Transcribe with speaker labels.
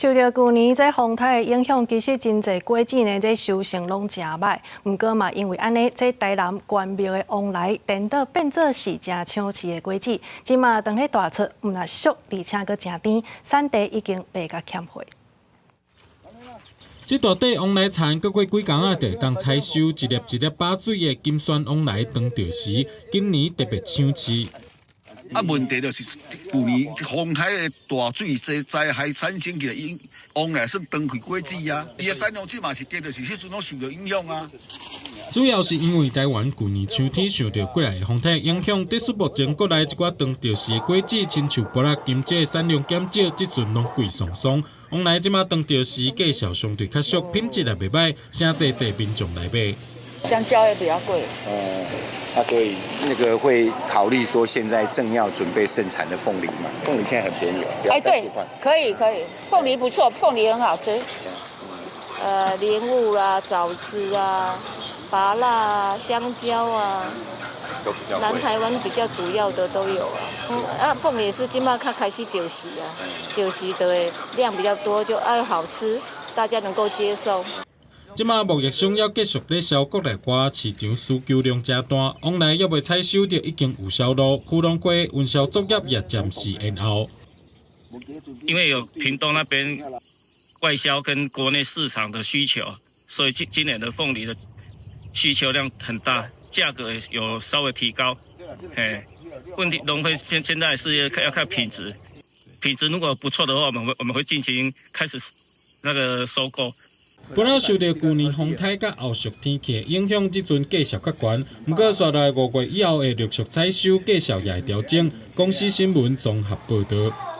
Speaker 1: 受到去年这风台的影响，其实真侪果子呢，这收成拢真歹。毋过嘛，因为安尼，这台南关庙的往来颠倒变做是真抢市的果子，即嘛当咧大出，毋但俗，而且阁真甜，产地已经卖甲欠货。
Speaker 2: 这大底往来田，过几工仔就当采收，一粒一粒把水的金酸往来当着时，今年特别抢市。
Speaker 3: 问题就是去年风台的大水灾害产生起来，往来算断开果子啊。伊的产量即嘛是加，就是迄阵拢受到影响啊。
Speaker 2: 主要是因为台湾去年秋天受到过来的风台影响，特殊目前国内一寡当着时的果子，亲像菠萝、金桔产量减少，即阵拢贵松松。 往来即马当着时价销相对较俗，品质也袂歹，请济民众来买。
Speaker 4: 香蕉也比较贵。
Speaker 5: 所以那个会考虑说，现在正要准备盛产的凤梨嘛，凤梨现在很便宜哦，
Speaker 4: 对，可以，凤梨不错，凤梨很好吃。莲雾啦、枣子啊、芭乐啊、香蕉啊。
Speaker 5: 都比较贵。
Speaker 4: 南台湾比较主要的都有啊。凤梨是今麦较开始丢时啊，丢时的量比较多，就爱好吃，大家能够接受。
Speaker 2: 即马牧业商要继续咧销国内外市场需求量加大，往来要未采收就已经有销路，库龙瓜运销作业也暂时延后。
Speaker 6: 因为有屏东那边外销跟国内市场的需求，所以今年的凤梨的需求量很大。 价格有稍微提高，问题农会现在是要看品质，品质如果不错的话，我们会进行开始那个收购。
Speaker 2: 本来受到去年风台甲后续天气影响，即阵价销较悬，不过续来5月以后会陆续采收，价销也会调整。公司新闻综合报道。